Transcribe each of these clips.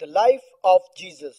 The Life of Jesus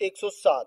107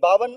52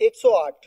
108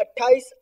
28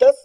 10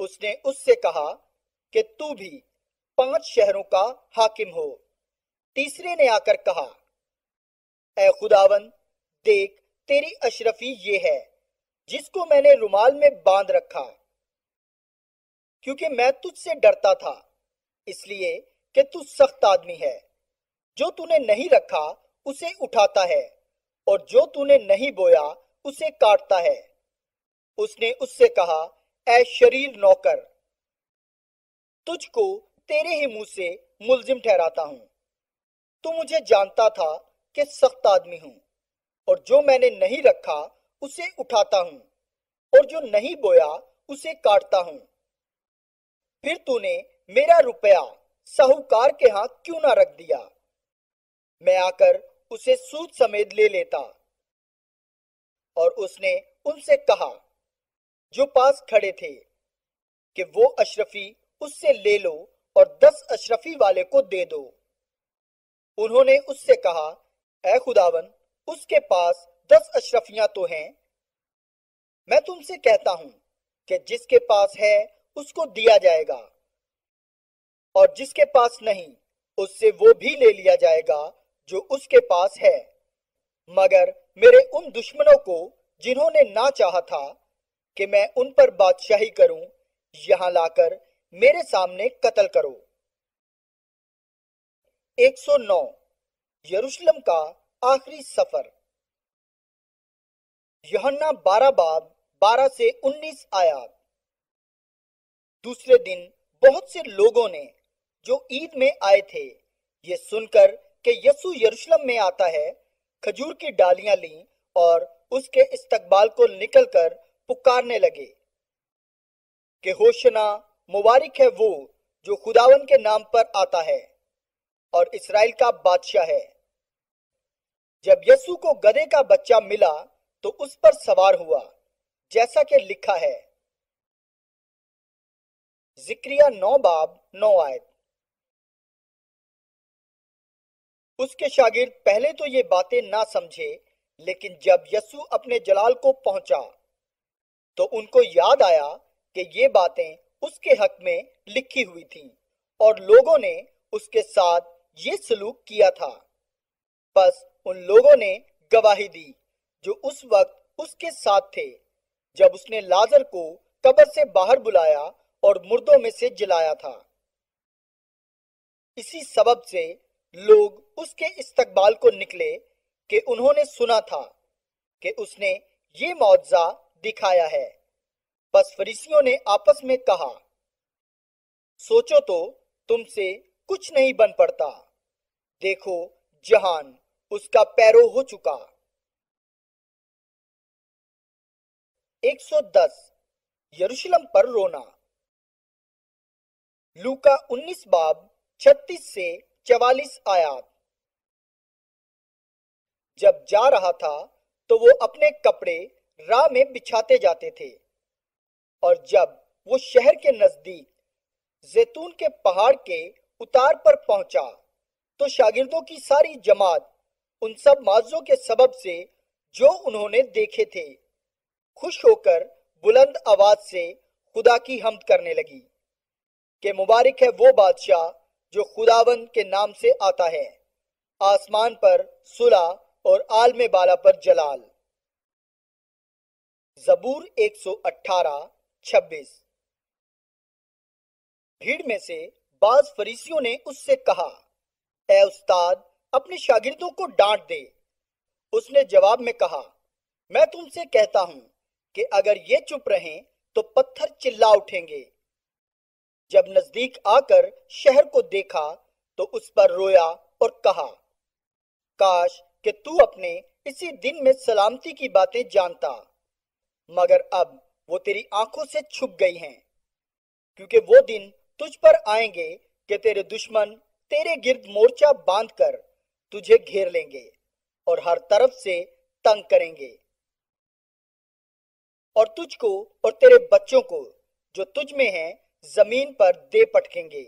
اس نے اس سے کہا کہ تو بھی 5 شہروں کا حاکم ہو۔ تیسرے نے آ کر کہا، اے خداوند، دیکھ تیری اشرفی یہ ہے جس کو میں نے رومال میں باندھ رکھا، کیونکہ میں تجھ سے ڈرتا تھا، اس لیے کہ تو سخت آدمی ہے۔ جو تو نے نہیں رکھا اسے اٹھاتا ہے، اور جو تو نے نہیں بویا اسے کاٹتا ہے۔ اس نے اس سے کہا، اے شریر نوکر، تجھ کو تیرے ہی منہ سے ملزم ٹھہراتا ہوں۔ تو مجھے جانتا تھا کہ سخت آدمی ہوں، اور جو میں نے نہیں رکھا اسے اٹھاتا ہوں، اور جو نہیں بویا اسے کاٹتا ہوں۔ پھر تو نے میرا روپیہ ساہوکار کے ہاں کیوں نہ رکھ دیا؟ میں آ کر اسے سود سمیت لے لیتا۔ اور اس نے ان سے کہا جو پاس کھڑے تھے کہ وہ اشرفی اس سے لے لو اور 10 اشرفی والے کو دے دو۔ انہوں نے اس سے کہا، اے خداوند، اس کے پاس 10 اشرفیاں تو ہیں۔ میں تم سے کہتا ہوں کہ جس کے پاس ہے اس کو دیا جائے گا، اور جس کے پاس نہیں اس سے وہ بھی لے لیا جائے گا جو اس کے پاس ہے۔ مگر میرے ان دشمنوں کو جنہوں نے نہ چاہا تھا کہ میں ان پر بادشاہی کروں، یہاں لا کر میرے سامنے قتل کرو۔ 109 یروشلم کا آخری سفر۔ یوحنا 12 باب 12 سے 19 آیات۔ دوسرے دن بہت سے لوگوں نے جو عید میں آئے تھے یہ سن کر کہ یسوع یروشلم میں آتا ہے، کھجور کی ڈالیاں لیں اور اس کے استقبال کو نکل کر پکارنے لگے کہ ہوشنا، مبارک ہے وہ جو خداوند کے نام پر آتا ہے، اور اسرائیل کا بادشاہ ہے۔ جب یسوع کو گدھے کا بچہ ملا تو اس پر سوار ہوا، جیسا کہ لکھا ہے۔ زکریا 9 باب 9 آیت۔ اس کے شاگرد پہلے تو یہ باتیں نہ سمجھے، لیکن جب یسوع اپنے جلال کو پہنچا تو ان کو یاد آیا کہ یہ باتیں اس کے حق میں لکھی ہوئی تھیں، اور لوگوں نے اس کے ساتھ یہ سلوک کیا تھا۔ بس ان لوگوں نے گواہی دی جو اس وقت اس کے ساتھ تھے، جب اس نے لازر کو قبر سے باہر بلایا اور مردوں میں سے جلایا تھا۔ اسی سبب سے لوگ اس کے استقبال کو نکلے کہ انہوں نے سنا تھا کہ اس نے یہ معجزہ دکھایا ہے۔ بس فریسیوں نے آپس میں کہا، سوچو تو تم سے کچھ نہیں بن پڑتا، دیکھو جہان اس کا پیرو ہو چکا۔ 110 یروشلم پر رونا۔ لوکا 19 باب 36 سے 44 آیات۔ جب جا رہا تھا تو وہ اپنے کپڑے راہ میں بچھاتے جاتے تھے، اور جب وہ شہر کے نزدیک زیتون کے پہاڑ کے اتار پر پہنچا تو شاگردوں کی ساری جماعت ان سب معجزوں کے سبب سے جو انہوں نے دیکھے تھے خوش ہو کر بلند آواز سے خدا کی حمد کرنے لگی کہ مبارک ہے وہ بادشاہ جو خداوند کے نام سے آتا ہے، آسمان پر صلح اور عالم بالا پر جلال۔ زبور 118:26۔ بھیڑ میں سے بعض فریسیوں نے اس سے کہا، اے استاد، اپنے شاگردوں کو ڈانٹ دے۔ اس نے جواب میں کہا، میں تم سے کہتا ہوں کہ اگر یہ چپ رہیں تو پتھر چلا اٹھیں گے۔ جب نزدیک آ کر شہر کو دیکھا تو اس پر رویا اور کہا، کاش کہ تو اپنے اسی دن میں سلامتی کی باتیں جانتا، مگر اب وہ تیری آنکھوں سے چھپ گئی ہیں، کیونکہ وہ دن تجھ پر آئیں گے کہ تیرے دشمن تیرے گرد مورچہ باندھ کر تجھے گھیر لیں گے اور ہر طرف سے تنگ کریں گے، اور تجھ کو اور تیرے بچوں کو جو تجھ میں ہیں زمین پر دے پٹکیں گے،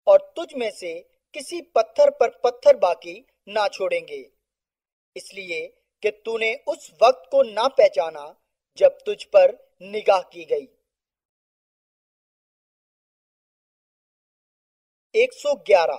اور تجھ میں سے کسی پتھر پر پتھر باقی نہ چھوڑیں گے، اس لیے کہ تو نے اس وقت کو نہ پہچانا جب تجھ پر نگاہ کی گئی۔ 111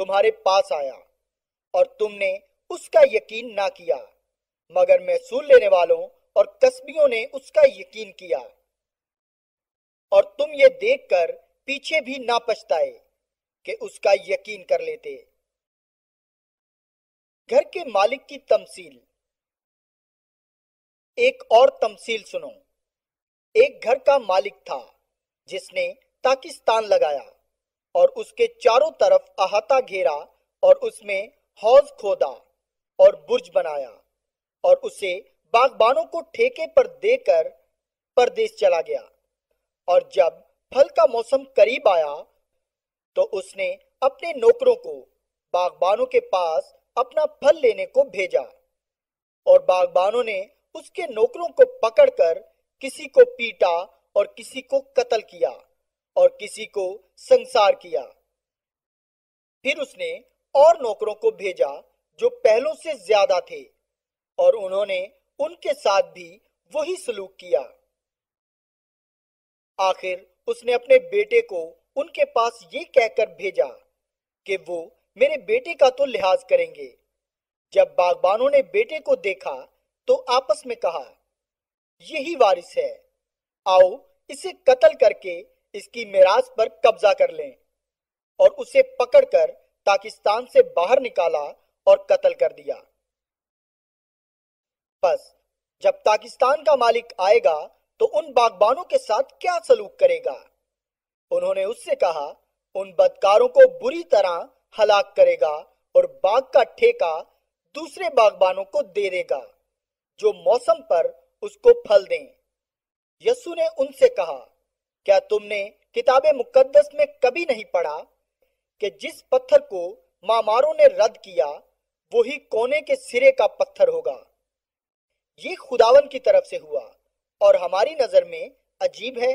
تمہارے پاس آیا اور تم نے اس کا یقین نہ کیا، مگر محصول لینے والوں اور کسبیوں نے اس کا یقین کیا، اور تم یہ دیکھ کر پیچھے بھی نہ پچھتائے کہ اس کا یقین کر لیتے۔ گھر کے مالک کی تمثیل۔ ایک اور تمثیل سنو۔ ایک گھر کا مالک تھا جس نے تاکستان لگایا اور اس کے چاروں طرف احاطہ گھیرا اور اس میں حوض کھودا اور برج بنایا اور اسے باغبانوں کو ٹھیکے پر دے کر پردیس چلا گیا، اور جب پھل کا موسم قریب آیا تو اس نے اپنے نوکروں کو باغبانوں کے پاس اپنا پھل لینے کو بھیجا، اور باغبانوں نے اس کے نوکروں کو پکڑ کر کسی کو پیٹا اور کسی کو قتل کیا اور کسی کو سنسار کیا۔ پھر اس نے اور نوکروں کو بھیجا جو پہلوں سے زیادہ تھے، اور انہوں نے ان کے ساتھ بھی وہی سلوک کیا۔ آخر اس نے اپنے بیٹے کو ان کے پاس یہ کہہ کر بھیجا کہ وہ میرے بیٹے کا تو لحاظ کریں گے۔ جب باغبانوں نے بیٹے کو دیکھا تو آپس میں کہا، یہی وارث ہے، آؤ اسے قتل کر کے اس کی میراث پر قبضہ کر لیں، اور اسے پکڑ کر پاکستان سے باہر نکالا اور قتل کر دیا۔ پس جب پاکستان کا مالک آئے گا تو ان باغبانوں کے ساتھ کیا سلوک کرے گا؟ انہوں نے اس سے کہا، ان بدکاروں کو بری طرح ہلاک کرے گا اور باغ کا ٹھیکہ دوسرے باغبانوں کو دے دے گا جو موسم پر اس کو پھل دیں۔ یسوع نے ان سے کہا، کیا تم نے کتاب مقدس میں کبھی نہیں پڑھا کہ جس پتھر کو معماروں نے رد کیا وہی کونے کے سرے کا پتھر ہوگا؟ یہ خداون کی طرف سے ہوا اور ہماری نظر میں عجیب ہے۔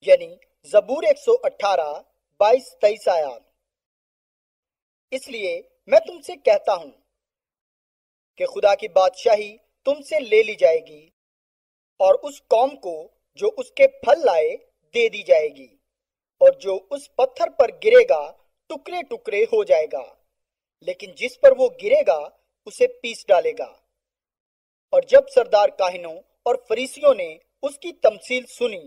یعنی زبور 118 22-23 آیات۔ اس لیے میں تم سے کہتا ہوں کہ خدا کی بادشاہی تم سے لے لی جائے گی اور اس قوم کو جو اس کے پھل لائے دے دی جائے گی، اور جو اس پتھر پر گرے گا ٹکڑے ٹکڑے ہو جائے گا، لیکن جس پر وہ گرے گا اسے پیس ڈالے گا۔ اور جب سردار کاہنوں اور فریسیوں نے اس کی تمثیل سنی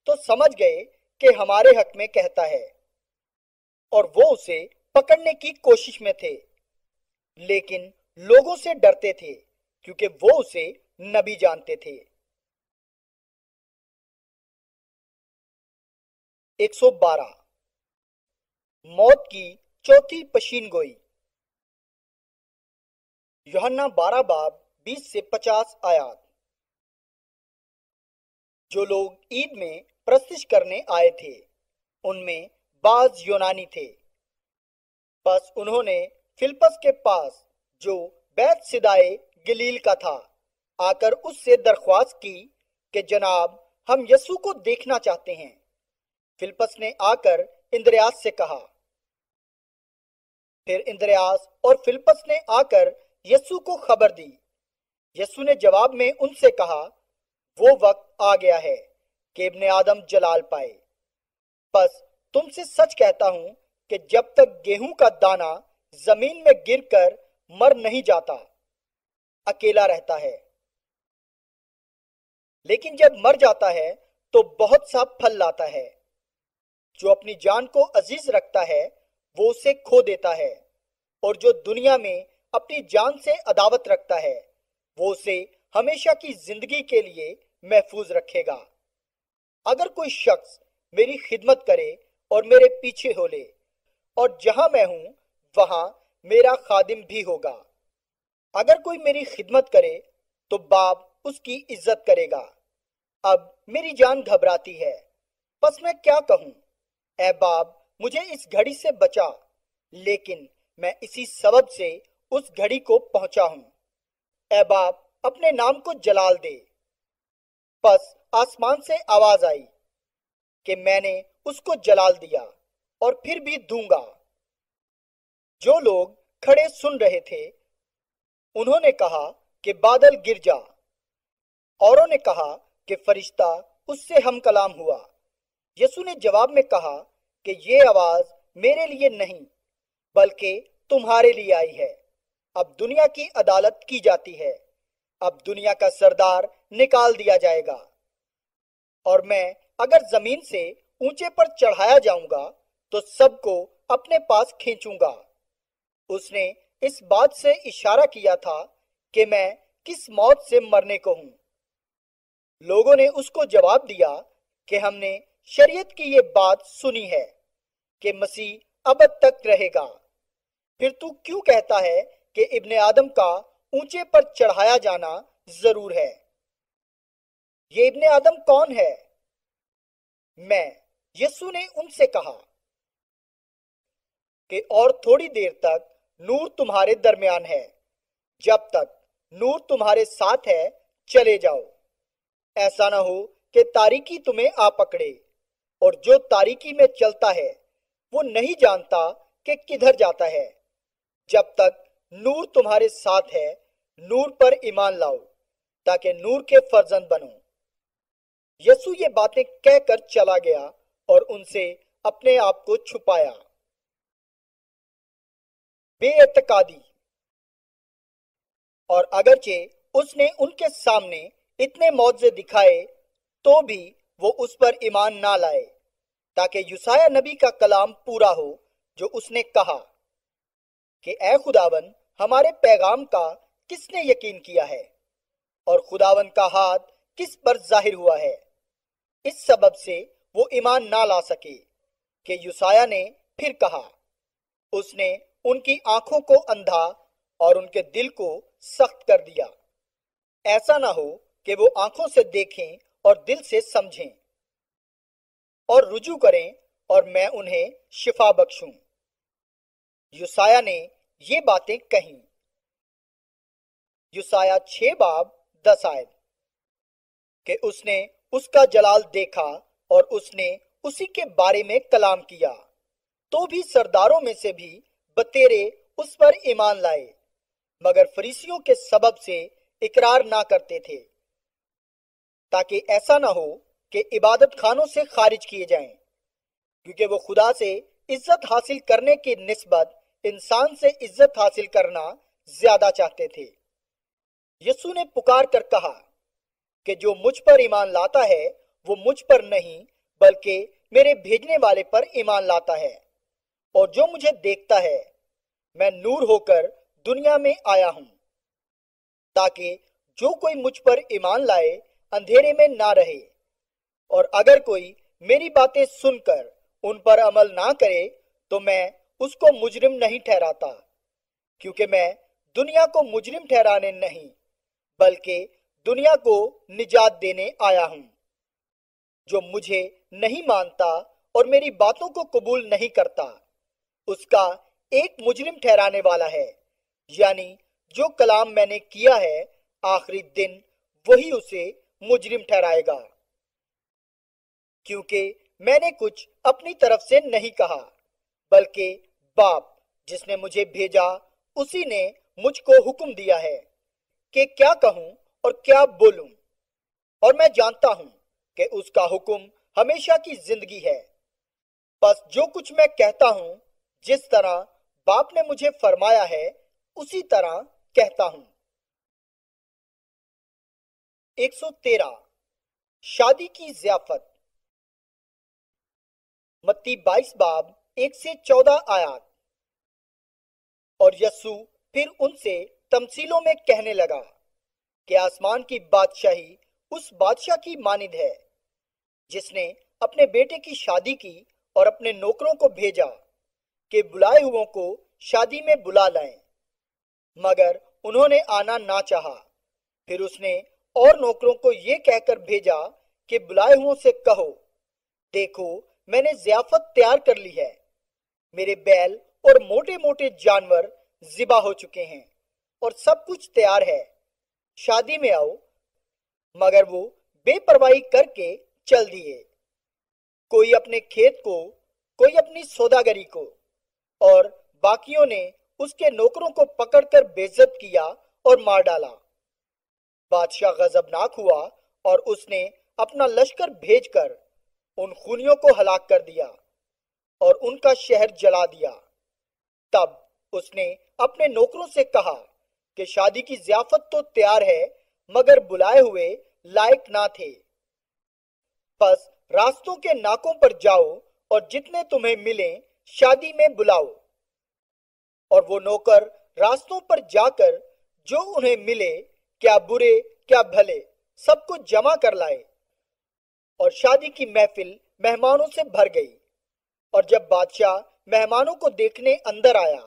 تو سمجھ گئے کہ ہمارے حق میں کہتا ہے، اور وہ اسے پکڑنے کی کوشش میں تھے، لیکن لوگوں سے ڈرتے تھے کیونکہ وہ اسے نبی جانتے تھے۔ 112 موت کی چوتھی پشین گوئی۔ یوحنا 12 باب 20-50 آیات۔ جو لوگ عید میں پرستش کرنے آئے تھے ان میں بعض یونانی تھے، بس انہوں نے فلپس کے پاس جو بیت سدائے گلیل کا تھا آ کر اس سے درخواست کی کہ جناب ہم یسوع کو دیکھنا چاہتے ہیں۔ فلپس نے آ کر اندریاس سے کہا۔ پھر اندریاس اور فلپس نے آ کر یسوع کو خبر دی۔ یسوع نے جواب میں ان سے کہا، وہ وقت آ گیا ہے کہ ابن آدم جلال پائے۔ بس تم سے سچ کہتا ہوں کہ جب تک گیہوں کا دانہ زمین میں گر کر مر نہیں جاتا اکیلا رہتا ہے، لیکن جب مر جاتا ہے تو بہت سا پھل لاتا ہے۔ جو اپنی جان کو عزیز رکھتا ہے وہ اسے کھو دیتا ہے، اور جو دنیا میں اپنی جان سے عداوت رکھتا ہے وہ اسے ہمیشہ کی زندگی کے لیے محفوظ رکھے گا۔ اگر کوئی شخص میری خدمت کرے اور میرے پیچھے ہو لے، اور جہاں میں ہوں وہاں میرا خادم بھی ہوگا۔ اگر کوئی میری خدمت کرے تو باپ اس کی عزت کرے گا۔ اب میری جان گھبراتی ہے، پس میں کیا کہوں؟ اے باپ مجھے اس گھڑی سے بچا، لیکن میں اسی سبب سے اس گھڑی کو پہنچا ہوں۔ اے باپ اپنے نام کو جلال دے۔ پس آسمان سے آواز آئی کہ میں نے اس کو جلال دیا اور پھر بھی دوں گا۔ جو لوگ کھڑے سن رہے تھے انہوں نے کہا کہ بادل گر جا، اوروں نے کہا کہ فرشتہ اس سے ہم کلام ہوا۔ یسوع نے جواب میں کہا کہ یہ آواز میرے لیے نہیں بلکہ تمہارے لیے آئی ہے۔ اب دنیا کی عدالت کی جاتی ہے۔ اب دنیا کا سردار نکال دیا جائے گا، اور میں اگر زمین سے اونچے پر چڑھایا جاؤں گا تو سب کو اپنے پاس کھینچوں گا۔ اس نے اس بات سے اشارہ کیا تھا کہ میں کس موت سے مرنے کو ہوں۔ لوگوں نے اس کو جواب دیا کہ ہم نے شریعت کی یہ بات سنی ہے کہ مسیح ابد تک رہے گا، پھر تو کیوں کہتا ہے کہ ابن آدم کا اونچے پر چڑھایا جانا ضرور ہے؟ یہ ابن آدم کون ہے؟ میں، یسوع نے ان سے کہا کہ اور تھوڑی دیر تک نور تمہارے درمیان ہے، جب تک نور تمہارے ساتھ ہے چلے جاؤ، ایسا نہ ہو کہ تاریکی تمہیں آ پکڑے، اور جو تاریکی میں چلتا ہے وہ نہیں جانتا کہ کدھر جاتا ہے۔ جب تک نور تمہارے ساتھ ہے نور پر ایمان لاؤ تاکہ نور کے فرزند بنو۔ یسوع یہ باتیں کہہ کر چلا گیا اور ان سے اپنے آپ کو چھپایا۔ بے اعتقادی۔ اور اگرچہ اس نے ان کے سامنے اتنے معجزے دکھائے تو بھی وہ اس پر ایمان نہ لائے، تاکہ یسایہ نبی کا کلام پورا ہو جو اس نے کہا کہ اے خداوند، ہمارے پیغام کا کس نے یقین کیا ہے، اور خداوند کا ہاتھ کس پر ظاہر ہوا ہے۔ اس سبب سے وہ ایمان نہ لا سکے کہ یسایہ نے پھر کہا، اس نے ان کی آنکھوں کو اندھا اور ان کے دل کو سخت کر دیا، ایسا نہ ہو کہ وہ آنکھوں سے دیکھیں اور دل سے سمجھیں اور رجوع کریں اور میں انہیں شفا بخشوں۔ یسایہ نے یہ باتیں کہیں۔ یسایہ 6 باب 10 آیت کہ اس نے اس کا جلال دیکھا اور اس نے اسی کے بارے میں کلام کیا، تو بھی سرداروں میں سے بھی بتیرے اس پر ایمان لائے، مگر فریسیوں کے سبب سے اقرار نہ کرتے تھے، تاکہ ایسا نہ ہو کہ عبادت خانوں سے خارج کیے جائیں، کیونکہ وہ خدا سے عزت حاصل کرنے کی نسبت انسان سے عزت حاصل کرنا زیادہ چاہتے تھے۔ یسوع نے پکار کر کہا کہ جو مجھ پر ایمان لاتا ہے وہ مجھ پر نہیں بلکہ میرے بھیجنے والے پر ایمان لاتا ہے، اور جو مجھے دیکھتا ہے، میں نور ہو کر دنیا میں آیا ہوں تاکہ جو کوئی مجھ پر ایمان لائے اندھیرے میں نہ رہے، اور اگر کوئی میری باتیں سن کر ان پر عمل نہ کرے تو میں اس کو مجرم نہیں ٹھہراتا، کیونکہ میں دنیا کو مجرم ٹھہرانے نہیں بلکہ دنیا کو نجات دینے آیا ہوں۔ جو مجھے نہیں مانتا اور میری باتوں کو قبول نہیں کرتا، اس کا ایک مجرم ٹھہرانے والا ہے، یعنی جو کلام میں نے کیا ہے آخری دن وہی اسے مجرم ٹھہرائے گا، کیونکہ میں نے کچھ اپنی طرف سے نہیں کہا بلکہ باپ جس نے مجھے بھیجا اسی نے مجھ کو حکم دیا ہے کہ کیا کہوں اور کیا بولوں، اور میں جانتا ہوں کہ اس کا حکم ہمیشہ کی زندگی ہے۔ بس جو کچھ میں کہتا ہوں جس طرح باپ نے مجھے فرمایا ہے اسی طرح کہتا ہوں۔ 113 شادی کی ضیافت۔ متی 22 باب 1 سے 14 آیات۔ اور یسوع پھر ان سے تمثیلوں میں کہنے لگا کہ آسمان کی بادشاہی اس بادشاہ کی مانند ہے جس نے اپنے بیٹے کی شادی کی اور اپنے نوکروں کو بھیجا کہ بلائے ہوئوں کو شادی میں بلا لائیں، مگر انہوں نے آنا نہ چاہا۔ پھر اس نے اور نوکروں کو یہ کہہ کر بھیجا کہ بلائے ہوئوں سے کہو، دیکھو میں نے ضیافت تیار کر لی ہے، میرے بیل اور موٹے موٹے جانور ذبح ہو چکے ہیں اور سب کچھ تیار ہے، شادی میں آؤ۔ مگر وہ بے پرواہی کر کے چل دیے، کوئی اپنے کھیت کو، کوئی اپنی سوداگری کو، اور باقیوں نے اس کے نوکروں کو پکڑ کر بے عزت کیا اور مار ڈالا۔ بادشاہ غضبناک ہوا اور اس نے اپنا لشکر بھیج کر ان خونیوں کو ہلاک کر دیا، اور ان کا شہر جلا دیا۔ تب اس نے اپنے نوکروں سے کہا کہ شادی کی ضیافت تو تیار ہے مگر بلائے ہوئے لائق نہ تھے۔ پس راستوں کے ناکوں پر جاؤ اور جتنے تمہیں ملیں شادی میں بلاؤ۔ اور وہ نوکر راستوں پر جا کر جو انہیں ملے، کیا برے کیا بھلے، سب کو جمع کر لائے، اور شادی کی محفل مہمانوں سے بھر گئی۔ اور جب بادشاہ مہمانوں کو دیکھنے اندر آیا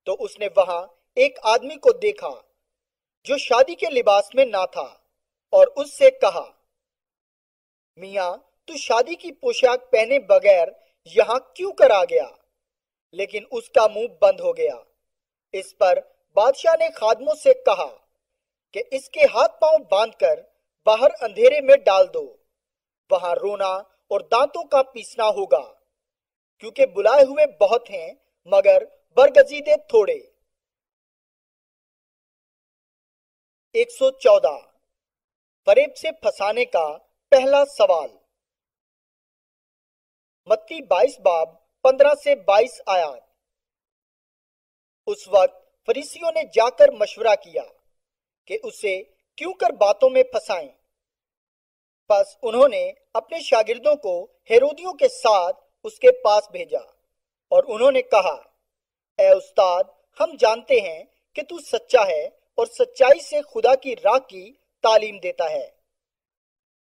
تو اس نے وہاں ایک آدمی کو دیکھا جو شادی کے لباس میں نہ تھا، اور اس سے کہا، میاں تو شادی کی پوشاک پہنے بغیر یہاں کیوں کر آ گیا؟ لیکن اس کا منہ بند ہو گیا۔ اس پر بادشاہ نے خادموں سے کہا کہ اس کے ہاتھ پاؤں باندھ کر باہر اندھیرے میں ڈال دو، وہاں رونا اور دانتوں کا پیسنا ہوگا، کیونکہ بلائے ہوئے بہت ہیں مگر برگزیدے تھوڑے۔ 114 فریب سے پھنسانے کا پہلا سوال۔ متی 22 باب 15 سے 22 آیات۔ اس وقت فریسیوں نے جا کر مشورہ کیا کہ اسے کیوں کر باتوں میں پھنسائیں۔ پس انہوں نے اپنے شاگردوں کو ہیرودیوں کے ساتھ اس کے پاس بھیجا، اور انہوں نے کہا، اے استاد، ہم جانتے ہیں کہ تو سچا ہے اور سچائی سے خدا کی راہ کی تعلیم دیتا ہے،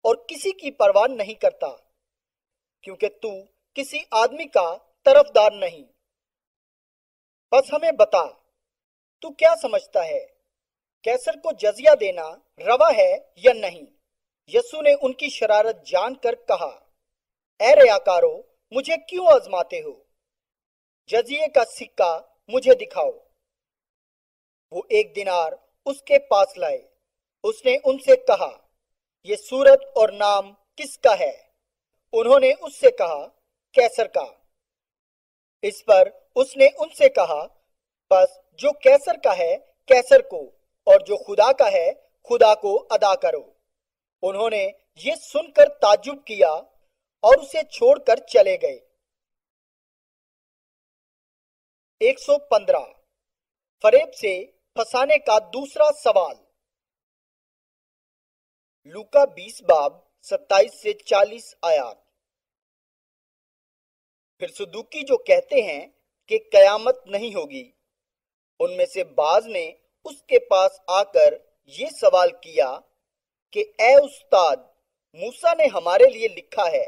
اور کسی کی پرواہ نہیں کرتا، کیونکہ تو کسی آدمی کا طرفدار نہیں۔ بس ہمیں بتا، تو کیا سمجھتا ہے، کیسر کو جزیہ دینا روا ہے یا نہیں؟ یسوع نے ان کی شرارت جان کر کہا، اے ریاکارو، مجھے کیوں آزماتے ہو؟ جزیے کا سکہ مجھے دکھاؤ۔ وہ 1 دینار اس کے پاس لائے۔ اس نے ان سے کہا، یہ صورت اور نام کس کا ہے؟ انہوں نے اس سے کہا، کیسر کا۔ اس پر اس نے ان سے کہا، بس جو کیسر کا ہے کیسر کو، اور جو خدا کا ہے خدا کو ادا کرو۔ انہوں نے یہ سن کر تعجب کیا اور اسے چھوڑ کر چلے گئے۔ 115 فریب سے پھنسانے کا دوسرا سوال۔ لوکا 20 باب 27 سے 40 آیات۔ پھر صدوقی جو کہتے ہیں کہ قیامت نہیں ہوگی، ان میں سے بعض نے اس کے پاس آ کر یہ سوال کیا کہ اے استاد، موسیٰ نے ہمارے لیے لکھا ہے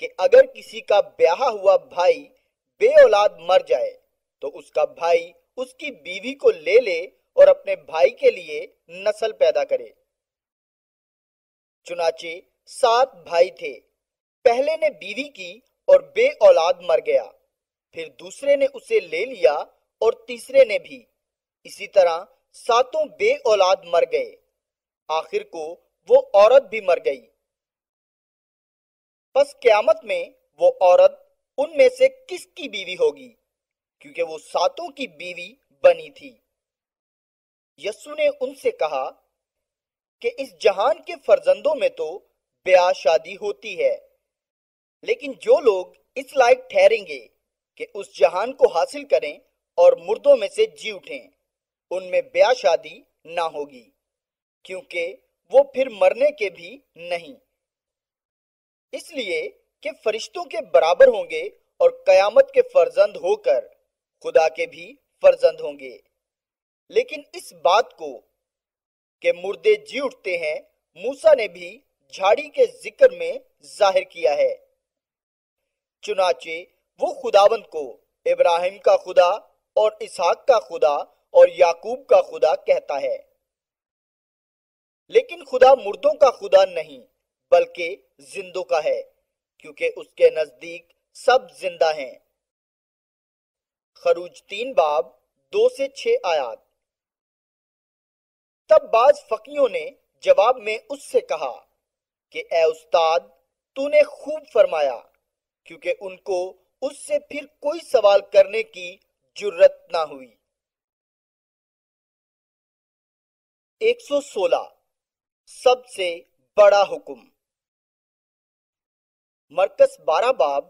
کہ اگر کسی کا بیاہا ہوا بھائی بے اولاد مر جائے تو اس کا بھائی اس کی بیوی کو لے لے اور اپنے بھائی کے لیے نسل پیدا کرے۔ چنانچہ 7 بھائی تھے، پہلے نے بیوی کی اور بے اولاد مر گیا، پھر دوسرے نے اسے لے لیا اور تیسرے نے بھی، اسی طرح 7 بے اولاد مر گئے، آخر کو وہ عورت بھی مر گئی۔ پس قیامت میں وہ عورت ان میں سے کس کی بیوی ہوگی؟ کیونکہ وہ 7 کی بیوی بنی تھی۔ یسوع نے ان سے کہا کہ اس جہان کے فرزندوں میں تو بیاہ شادی ہوتی ہے، لیکن جو لوگ اس لائق ٹھہریں گے کہ اس جہان کو حاصل کریں اور مردوں میں سے جی اٹھیں، ان میں بیاہ شادی نہ ہوگی، کیونکہ وہ پھر مرنے کے بھی نہیں، اس لیے کہ فرشتوں کے برابر ہوں گے اور قیامت کے فرزند ہو کر خدا کے بھی فرزند ہوں گے۔ لیکن اس بات کو کہ مردے جی اٹھتے ہیں موسیٰ نے بھی جھاڑی کے ذکر میں ظاہر کیا ہے۔ چنانچہ وہ خداوند کو ابراہیم کا خدا اور اسحاق کا خدا اور یعقوب کا خدا کہتا ہے، لیکن خدا مردوں کا خدا نہیں بلکہ زندوں کا ہے، کیونکہ اس کے نزدیک سب زندہ ہیں۔ خروج 3 باب 2 سے 6 آیات۔ تب بعض فقیوں نے جواب میں اس سے کہا کہ اے استاد، تو نے خوب فرمایا، کیونکہ ان کو اس سے پھر کوئی سوال کرنے کی جرت نہ ہوئی۔ 116 سب سے بڑا حکم۔ مرکز 12 باب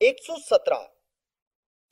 117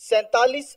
47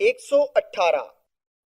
118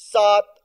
7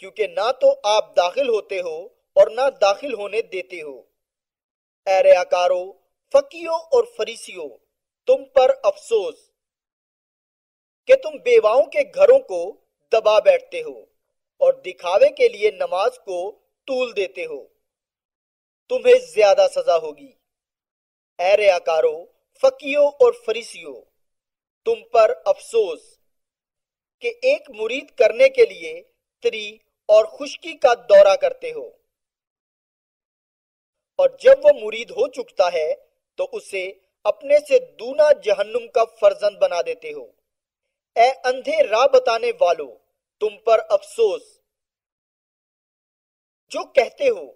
کیونکہ نہ تو آپ داخل ہوتے ہو اور نہ داخل ہونے دیتے ہو۔ اے ریاکارو، فقیوں اور فریسیوں، تم پر افسوس کہ تم بیواؤں کے گھروں کو دبا بیٹھتے ہو اور دکھاوے کے لیے نماز کو طول دیتے ہو۔ تمہیں زیادہ سزا ہوگی۔ اے ریاکارو، فقیوں اور فریسیوں، تم پر افسوس کہ ایک مرید کرنے کے لیے تری اور خشکی کا دورہ کرتے ہو، اور جب وہ مرید ہو چکتا ہے تو اسے اپنے سے دونا جہنم کا فرزند بنا دیتے ہو۔ اے اندھے راہ بتانے والو، تم پر افسوس جو کہتے ہو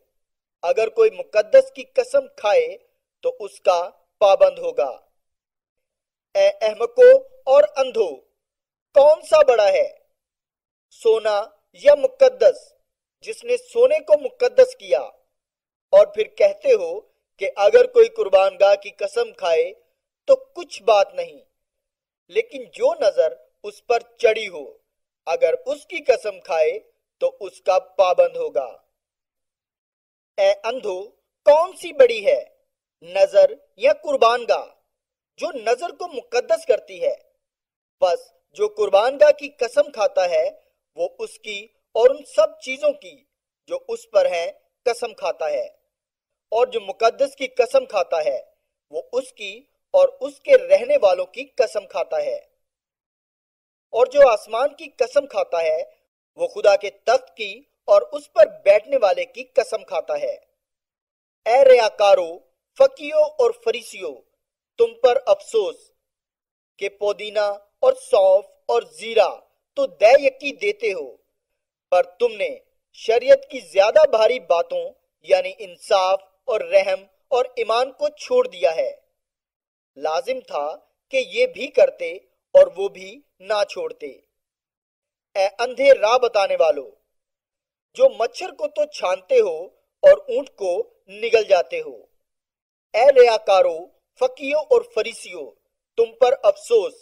اگر کوئی مقدس کی قسم کھائے تو اس کا پابند ہوگا۔ اے احمقو اور اندھو، کون سا بڑا ہے، سونا یا مقدس، جس نے سونے کو مقدس کیا؟ اور پھر کہتے ہو کہ اگر کوئی قربان گاہ کی قسم کھائے تو کچھ بات نہیں، لیکن جو نظر اس پر چڑھی ہو اگر اس کی قسم کھائے تو اس کا پابند ہوگا۔ اے اندھو، کون سی بڑی ہے، نظر یا قربان گاہ جو نظر کو مقدس کرتی ہے؟ بس جو قربان گاہ کی قسم کھاتا ہے وہ اس کی اور ان سب چیزوں کی جو اس پر ہیں قسم کھاتا ہے، اور جو مقدس کی قسم کھاتا ہے وہ اس کی اور اس کے رہنے والوں کی قسم کھاتا ہے، اور جو آسمان کی قسم کھاتا ہے وہ خدا کے تخت کی اور اس پر بیٹھنے والے کی قسم کھاتا ہے۔ اے ریاکارو، فقیوں اور فریسیوں، تم پر افسوس کہ پودینہ اور سونف اور زیرہ تو دے یکی دیتے ہو، پر تم نے شریعت کی زیادہ بھاری باتوں یعنی انصاف اور رحم اور ایمان کو چھوڑ دیا ہے۔ لازم تھا کہ یہ بھی کرتے اور وہ بھی نہ چھوڑتے۔ اے اندھے راہ بتانے والو، جو مچھر کو تو چھانتے ہو اور اونٹ کو نگل جاتے ہو۔ اے ریاکارو، فقیوں اور فریسیوں، تم پر افسوس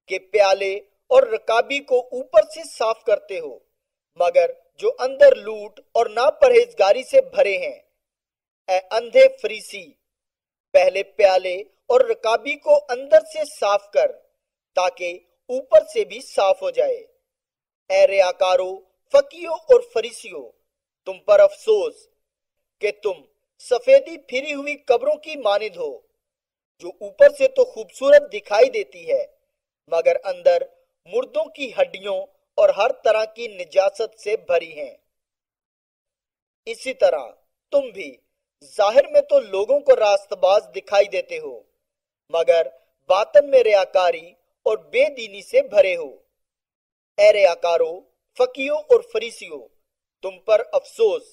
کہ پیالے اور رکابی کو اوپر سے صاف کرتے ہو مگر جو اندر لوٹ اور ناپرہیزگاری سے بھرے ہیں۔ اے اندھے فریسی، پہلے پیالے اور رکابی کو اندر سے صاف کر تاکہ اوپر سے بھی صاف ہو جائے۔ اے ریاکارو، فقیوں اور فریسیوں، تم پر افسوس کہ تم سفیدی پھری ہوئی قبروں کی مانند ہو، جو اوپر سے تو خوبصورت دکھائی دیتی ہے مگر اندر مردوں کی ہڈیوں اور ہر طرح کی نجاست سے بھری ہیں۔ اسی طرح تم بھی ظاہر میں تو لوگوں کو راست باز دکھائی دیتے ہو مگر باطن میں ریاکاری اور بے دینی سے بھرے ہو۔ اے ریاکارو، فقیوں اور فریسیوں، تم پر افسوس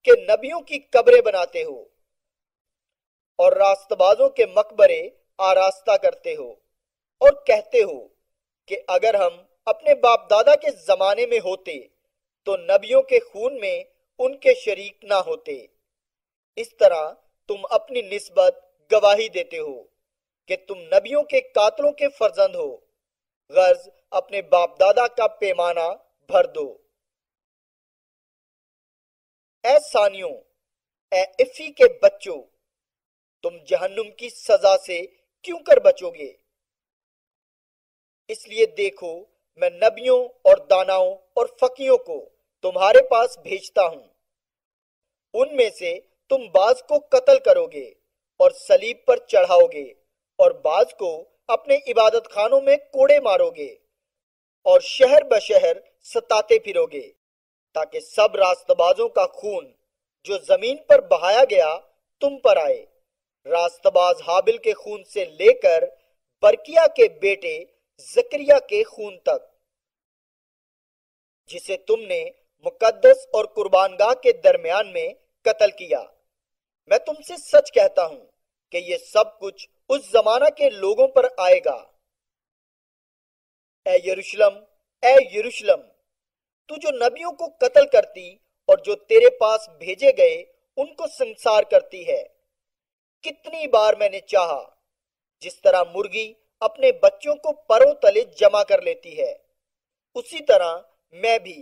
کہ نبیوں کی قبریں بناتے ہو اور راست بازوں کے مقبرے آراستہ کرتے ہو، اور کہتے ہو کہ اگر ہم اپنے باپ دادا کے زمانے میں ہوتے تو نبیوں کے خون میں ان کے شریک نہ ہوتے۔ اس طرح تم اپنی نسبت گواہی دیتے ہو کہ تم نبیوں کے قاتلوں کے فرزند ہو، غرض اپنے باپ دادا کا پیمانہ بھر دو۔ اے سانیوں، اے افی کے بچوں، تم جہنم کی سزا سے کیوں کر بچو گے؟ اس لیے دیکھو، میں نبیوں اور داناؤں اور فقیوں کو تمہارے پاس بھیجتا ہوں، ان میں سے تم بعض کو قتل کرو گے اور صلیب پر چڑھاؤ گے، اور بعض کو اپنے عبادت خانوں میں کوڑے مارو گے اور شہر بشہر ستاتے پھرو گے، تاکہ سب راست بازوں کا خون جو زمین پر بہایا گیا تم پر آئے، راست باز حابل کے خون سے لے کر برکیہ کے بیٹے زکریا کے خون تک، جسے تم نے مقدس اور قربان گاہ کے درمیان میں قتل کیا۔ میں تم سے سچ کہتا ہوں کہ یہ سب کچھ اس زمانہ کے لوگوں پر آئے گا۔ اے یروشلم، اے یروشلم، تو جو نبیوں کو قتل کرتی اور جو تیرے پاس بھیجے گئے ان کو سنسار کرتی ہے، کتنی بار میں نے چاہا جس طرح مرغی اپنے بچوں کو پروں تلے جمع کر لیتی ہے، اسی طرح میں بھی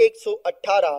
118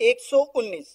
119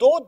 2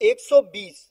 120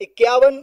51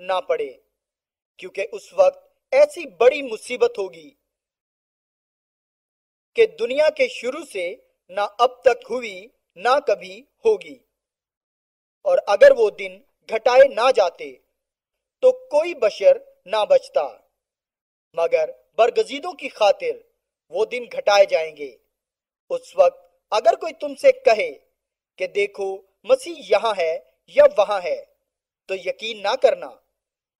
نہ پڑے، کیونکہ اس وقت ایسی بڑی مصیبت ہوگی کہ دنیا کے شروع سے نہ اب تک ہوئی نہ کبھی ہوگی۔ اور اگر وہ دن گھٹائے نہ جاتے تو کوئی بشر نہ بچتا، مگر برگزیدوں کی خاطر وہ دن گھٹائے جائیں گے۔ اس وقت اگر کوئی تم سے کہے کہ دیکھو مسیح یہاں ہے یا وہاں ہے، تو یقین نہ کرنا،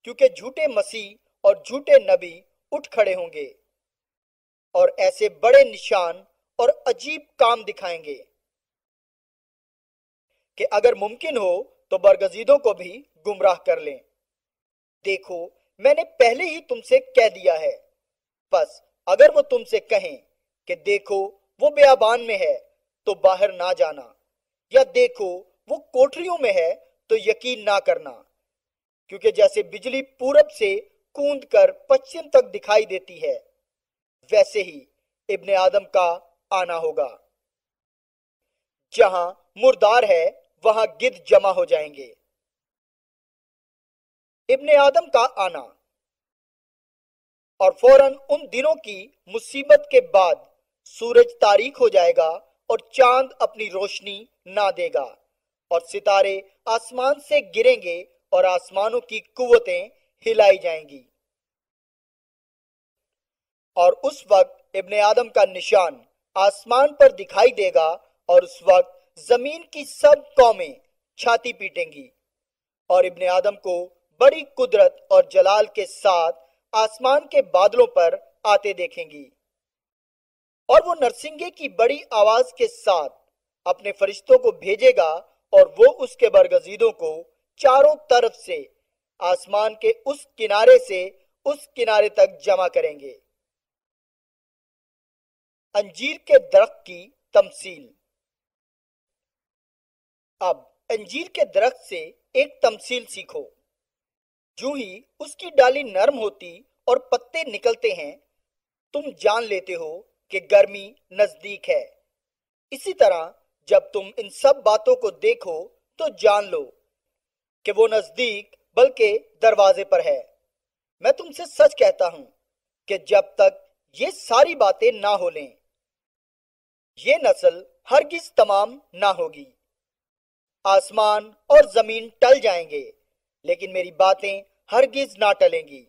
کیونکہ جھوٹے مسیح اور جھوٹے نبی اٹھ کھڑے ہوں گے اور ایسے بڑے نشان اور عجیب کام دکھائیں گے کہ اگر ممکن ہو تو برگزیدوں کو بھی گمراہ کر لیں۔ دیکھو میں نے پہلے ہی تم سے کہہ دیا ہے، پس اگر وہ تم سے کہیں کہ دیکھو وہ بیابان میں ہے تو باہر نہ جانا، یا دیکھو وہ کوٹریوں میں ہے تو یقین نہ کرنا، کیونکہ جیسے بجلی پورب سے کوند کر پچھم تک دکھائی دیتی ہے، ویسے ہی ابن آدم کا آنا ہوگا۔ جہاں مردار ہے وہاں گدھ جمع ہو جائیں گے۔ ابن آدم کا آنا۔ اور فوراً ان دنوں کی مصیبت کے بعد سورج تاریک ہو جائے گا اور چاند اپنی روشنی نہ دے گا، اور ستارے آسمان سے گریں گے اور آسمانوں کی قوتیں ہلائی جائیں گی۔ اور اس وقت ابن آدم کا نشان آسمان پر دکھائی دے گا، اور اس وقت زمین کی سب قومیں چھاتی پیٹیں گی اور ابن آدم کو بڑی قدرت اور جلال کے ساتھ آسمان کے بادلوں پر آتے دیکھیں گی۔ اور وہ نرسنگے کی بڑی آواز کے ساتھ اپنے فرشتوں کو بھیجے گا، اور وہ اس کے برگزیدوں کو چاروں طرف سے آسمان کے اس کنارے سے اس کنارے تک جمع کریں گے۔ انجیر کے درخت کی تمثیل۔ اب انجیر کے درخت سے ایک تمثیل سیکھو۔ جو ہی اس کی ڈالی نرم ہوتی اور پتے نکلتے ہیں، تم جان لیتے ہو کہ گرمی نزدیک ہے۔ اسی طرح جب تم ان سب باتوں کو دیکھو تو جان لو کہ وہ نزدیک بلکہ دروازے پر ہے۔ میں تم سے سچ کہتا ہوں کہ جب تک یہ ساری باتیں نہ ہو لیں، یہ نسل ہرگز تمام نہ ہوگی۔ آسمان اور زمین ٹل جائیں گے، لیکن میری باتیں ہرگز نہ ٹلیں گی۔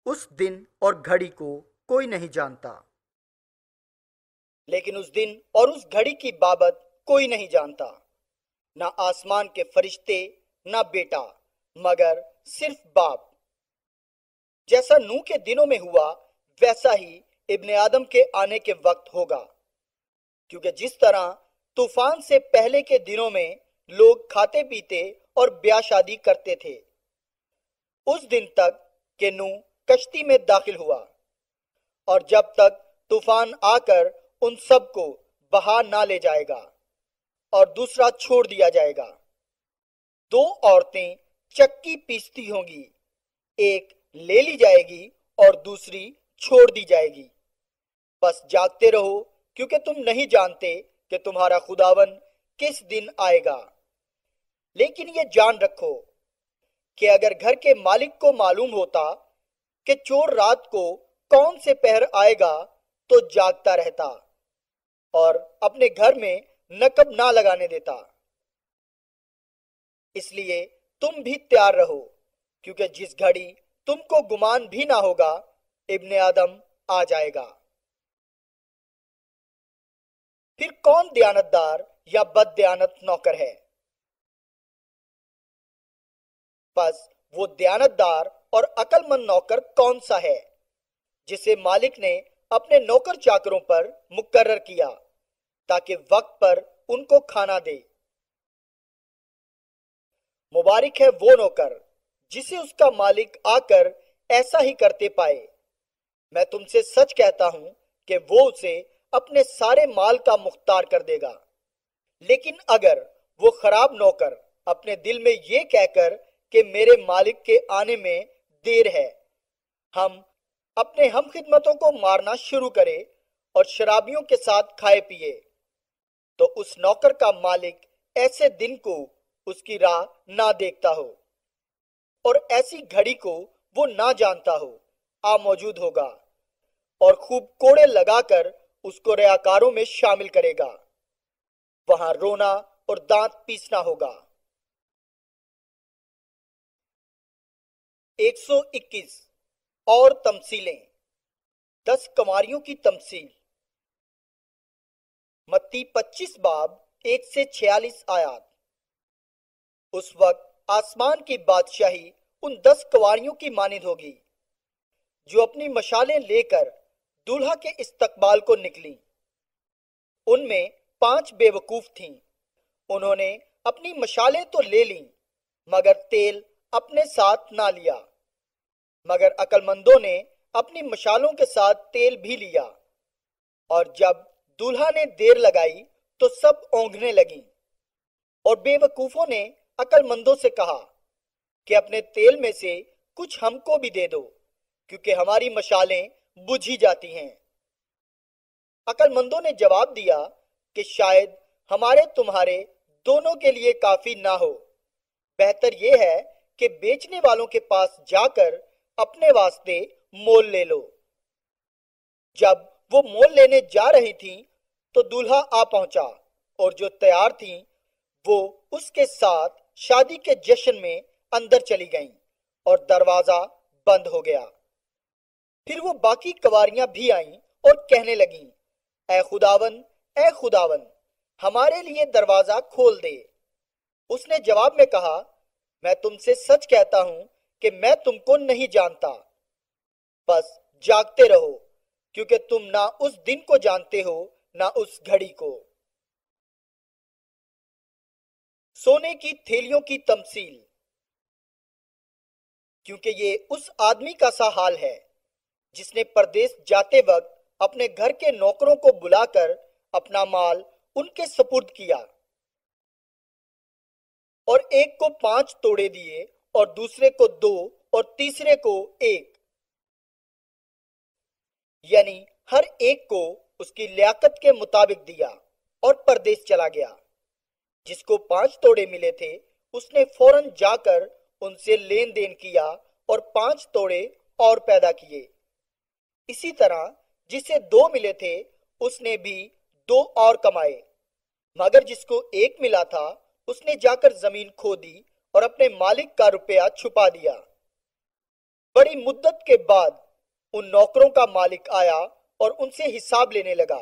اس دن اور گھڑی کو کوئی نہیں جانتا، لیکن اس دن اور اس گھڑی کی بابت کوئی نہیں جانتا، نہ آسمان کے فرشتے نہ بیٹا، مگر صرف باپ۔ جیسا نوح کے دنوں میں ہوا ویسا ہی ابن آدم کے آنے کے وقت ہوگا، کیونکہ جس طرح طوفان سے پہلے کے دنوں میں لوگ کھاتے پیتے اور بیاہ شادی کرتے تھے، اس دن تک کہ نوح کشتی میں داخل ہوا، اور جب تک طوفان آ کر ان سب کو بہا نہ لے جائے گا اور دوسرا چھوڑ دیا جائے گا۔ دو عورتیں چکی پیستی ہوں گی، ایک لے لی جائے گی اور دوسری چھوڑ دی جائے گی۔ بس جاگتے رہو، کیونکہ تم نہیں جانتے کہ تمہارا خداوند کس دن آئے گا۔ لیکن یہ جان رکھو کہ اگر گھر کے مالک کو معلوم ہوتا کہ چور رات کو کون سے پہر آئے گا تو جاگتا رہتا اور اپنے گھر میں نقب نہ لگانے دیتا۔ اس لیے تم بھی تیار رہو، کیونکہ جس گھڑی تم کو گمان بھی نہ ہوگا ابن آدم آ جائے گا۔ پھر کون دیانتدار یا بد دیانت نوکر ہے؟ بس وہ دیانتدار اور عقل مند نوکر کون سا ہے جسے مالک نے اپنے نوکر چاکروں پر مقرر کیا تاکہ وقت پر ان کو کھانا دے۔ مبارک ہے وہ نوکر جسے اس کا مالک آ کر ایسا ہی کرتے پائے۔ میں تم سے سچ کہتا ہوں کہ وہ اسے اپنے سارے مال کا مختار کر دے گا۔ لیکن اگر وہ خراب نوکر اپنے دل میں یہ کہہ کر کہ میرے مالک کے آنے میں دیر ہے، ہم اپنے ہم خدمتوں کو مارنا شروع کرے اور شرابیوں کے ساتھ کھائے پیے، تو اس نوکر کا مالک ایسے دن کو اس کی راہ نہ دیکھتا ہو، اور ایسی گھڑی کو وہ نہ جانتا ہو آ موجود ہوگا اور خوب کوڑے لگا کر اس کو ریاکاروں میں شامل کرے گا۔ وہاں رونا اور دانت پیسنا ہوگا۔ 121 اور تمثیلیں۔ 10 کنواریوں کی تمثیل۔ متی 25 باب 1 سے 46 آیات۔ اس وقت آسمان کی بادشاہی ان 10 کنواریوں کی مانند ہوگی جو اپنی مشالیں لے کر دولہا کے استقبال کو نکلی۔ ان میں 5 بے وقوف تھیں۔ انہوں نے اپنی مشالیں تو لے لیں مگر تیل اپنے ساتھ نہ لیا۔ مگر عقل مندوں نے اپنی مشالوں کے ساتھ تیل بھی لیا، اور جب دولہا نے دیر لگائی تو سب اونگھنے لگیں۔ اور بے وقوفوں نے عقل مندوں سے کہا کہ اپنے تیل میں سے کچھ ہم کو بھی دے دو، کیونکہ ہماری مشالیں بجھی جاتی ہیں۔ عقل مندوں نے جواب دیا کہ شاید ہمارے تمہارے دونوں کے لیے کافی نہ ہو، بہتر یہ ہے کہ بیچنے والوں کے پاس جا کر اپنے واسطے مول لے لو۔ جب وہ مول لینے جا رہی تھیں تو دولہا آ پہنچا، اور جو تیار تھیں وہ اس کے ساتھ شادی کے جشن میں اندر چلی گئیں، اور دروازہ بند ہو گیا۔ پھر وہ باقی کنواریاں بھی آئیں اور کہنے لگیں، اے خداون، اے خداون، ہمارے لیے دروازہ کھول دے۔ اس نے جواب میں کہا، میں تم سے سچ کہتا ہوں کہ میں تم کو نہیں جانتا۔ بس جاگتے رہو، کیونکہ تم نہ اس دن کو جانتے ہو نہ اس گھڑی کو۔ سونے کی تھیلیوں کی تمثیل۔ کیونکہ یہ اس آدمی کا سا حال ہے جس نے پردیس جاتے وقت اپنے گھر کے نوکروں کو بلا کر اپنا مال ان کے سپرد کیا، اور ایک کو 5 توڑے دیے اور دوسرے کو 2 اور تیسرے کو 1، یعنی ہر ایک کو اس کی لیاقت کے مطابق دیا، اور پردیس چلا گیا۔ جس کو 5 توڑے ملے تھے اس نے فوراً جا کر ان سے لین دین کیا اور 5 توڑے اور پیدا کیے۔ اسی طرح جسے 2 ملے تھے اس نے بھی 2 اور کمائے۔ مگر جس کو 1 ملا تھا اس نے جا کر زمین کھودی اور اپنے مالک کا روپیہ چھپا دیا۔ بڑی مدت کے بعد ان نوکروں کا مالک آیا اور ان سے حساب لینے لگا۔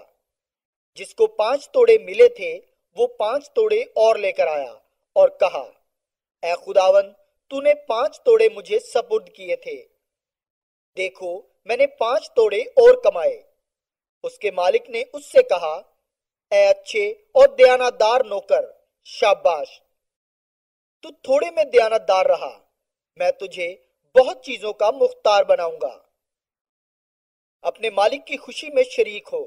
جس کو 5 توڑے ملے تھے وہ 5 توڑے اور لے کر آیا اور کہا، اے خداون، تو نے 5 توڑے مجھے سپرد کیے تھے، دیکھو میں نے 5 توڑے اور کمائے۔ اس کے مالک نے اس سے کہا، اے اچھے اور دیانتدار نوکر، شاباش، تو تھوڑے میں دیانتدار رہا، میں تجھے بہت چیزوں کا مختار بناؤں گا۔ اپنے مالک کی خوشی میں شریک ہو۔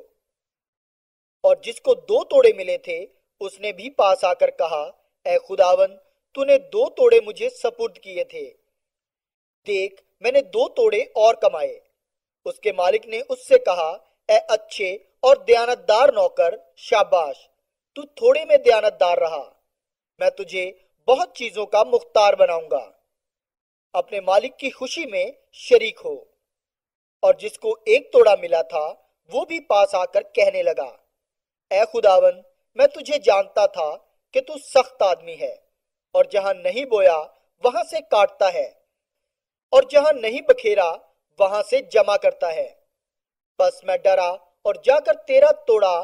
اور جس کو 2 توڑے ملے تھے اس نے بھی پاس آ کر کہا، اے خداون، تو نے 2 توڑے مجھے سپرد کیے تھے، دیکھ میں نے 2 توڑے اور کمائے۔ اس کے مالک نے اس سے کہا، اے اچھے اور دیانتدار نوکر، شاباش، تو تھوڑے میں دیانتدار رہا، میں تجھے بہت چیزوں کا مختار بناؤں گا۔ اپنے مالک کی خوشی میں شریک ہو۔ اور جس کو 1 توڑا ملا تھا وہ بھی پاس آ کر کہنے لگا، اے خداون، میں تجھے جانتا تھا کہ تو سخت آدمی ہے، اور جہاں نہیں بویا وہاں سے کاٹتا ہے، اور جہاں نہیں بکھیرا وہاں سے جمع کرتا ہے۔ بس میں ڈرا اور جا کر تیرا توڑا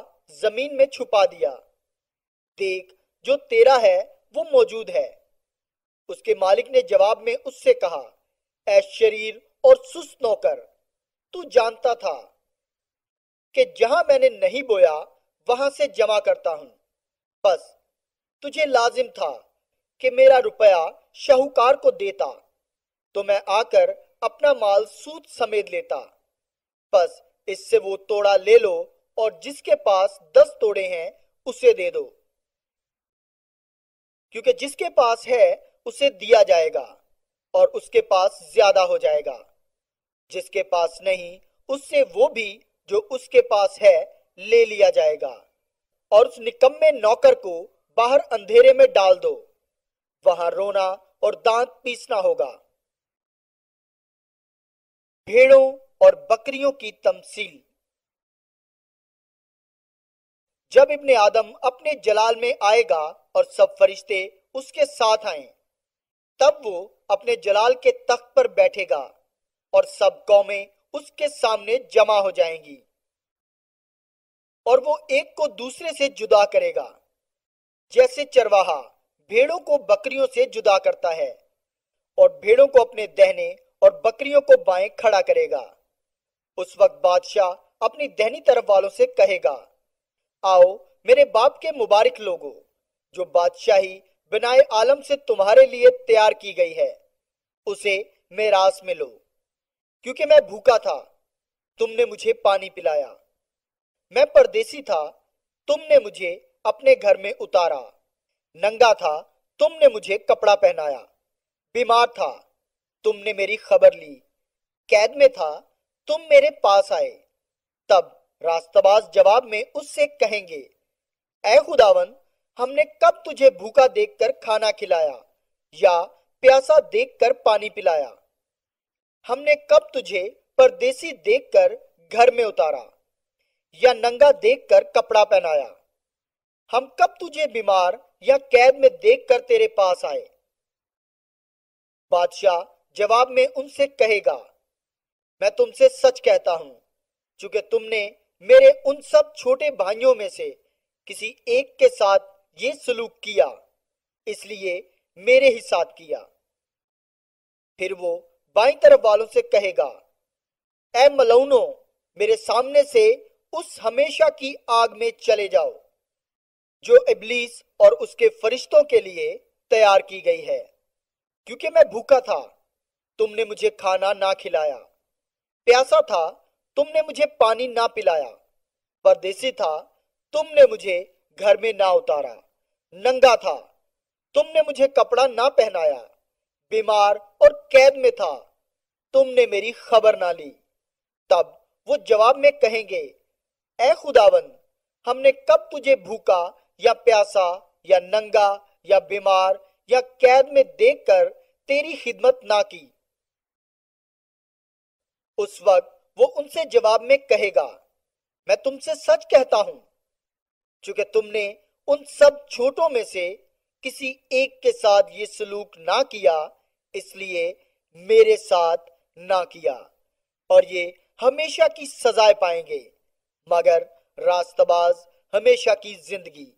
زمین میں چھپا دیا، دیکھ جو تیرا ہے وہ موجود ہے۔ اس کے مالک نے جواب میں اس سے کہا، اے شریر اور سست نوکر، تو جانتا تھا کہ جہاں میں نے نہیں بویا وہاں سے جمع کرتا ہوں، بس تجھے لازم تھا کہ میرا روپیہ شاہوکار کو دیتا تو میں آ کر اپنا مال سود سمیت لیتا۔ بس اس سے وہ توڑا لے لو، اور جس کے پاس 10 توڑے ہیں اسے دے دو، کیونکہ جس کے پاس ہے اسے دیا جائے گا اور اس کے پاس زیادہ ہو جائے گا، جس کے پاس نہیں اس سے وہ بھی جو اس کے پاس ہے لے لیا جائے گا۔ اور اس نکمے نوکر کو باہر اندھیرے میں ڈال دو، وہاں رونا اور دانت پیسنا ہوگا۔ بھیڑوں اور بکریوں کی تمثیل۔ جب ابن آدم اپنے جلال میں آئے گا اور سب فرشتے اس کے ساتھ آئیں، تب وہ اپنے جلال کے تخت پر بیٹھے گا اور سب قومیں اس کے سامنے جمع ہو جائیں گی، اور وہ ایک کو دوسرے سے جدا کرے گا، جیسے چرواہا بھیڑوں کو بکریوں سے جدا کرتا ہے، اور بھیڑوں کو اپنے دہنے اور بکریوں کو بائیں کھڑا کرے گا۔ اس وقت بادشاہ اپنی دہنی طرف والوں سے کہے گا، آؤ میرے باپ کے مبارک لوگو، جو بادشاہی بنائے عالم سے تمہارے لیے تیار کی گئی ہے، اسے میراث میں لو، کیونکہ میں بھوکا تھا، تم نے مجھے پانی پلایا، میں پردیسی تھا، تم نے مجھے اپنے گھر میں اتارا، ننگا تھا، تم نے مجھے کپڑا پہنایا، بیمار تھا، تم نے میری خبر لی، قید میں تھا، تم میرے پاس آئے۔ تب راست باز جواب میں اس سے کہیں گے، اے خداوند، ہم نے کب تجھے بھوکا دیکھ کر کھانا کھلایا یا پیاسا دیکھ کر پانی پلایا؟ ہم نے کب تجھے پردیسی دیکھ کر گھر میں اتارا یا ننگا دیکھ کر کپڑا پہنایا؟ ہم کب تجھے بیمار یا قید میں دیکھ کر تیرے پاس آئے؟ بادشاہ جواب میں ان سے کہے گا، میں تم سے سچ کہتا ہوں، چونکہ تم نے میرے ان سب چھوٹے بھائیوں میں سے کسی ایک کے ساتھ یہ سلوک کیا، اس لیے میرے ہی ساتھ کیا۔ پھر وہ بائیں طرف والوں سے کہے گا، اے ملعونوں، میرے سامنے سے اس ہمیشہ کی آگ میں چلے جاؤ، جو ابلیس اور اس کے فرشتوں کے لیے تیار کی گئی ہے۔ کیونکہ میں بھوکا تھا، تم نے مجھے کھانا نہ کھلایا، پیاسا تھا، تم نے مجھے پانی نہ پلایا، پردیسی تھا، تم نے مجھے گھر میں نہ اتارا، ننگا تھا، تم نے مجھے کپڑا نہ پہنایا، بیمار اور قید میں تھا، تم نے میری خبر نہ لی۔ تب وہ جواب میں کہیں گے، اے خداوند، ہم نے کب تجھے بھوکا یا پیاسا یا ننگا یا بیمار یا قید میں دیکھ کر تیری خدمت نہ کی؟ اس وقت وہ ان سے جواب میں کہے گا، میں تم سے سچ کہتا ہوں، چونکہ تم نے ان سب چھوٹوں میں سے کسی ایک کے ساتھ یہ سلوک نہ کیا، اس لیے میرے ساتھ نہ کیا، اور یہ ہمیشہ کی سزائے پائیں گے، مگر راست باز ہمیشہ کی زندگی۔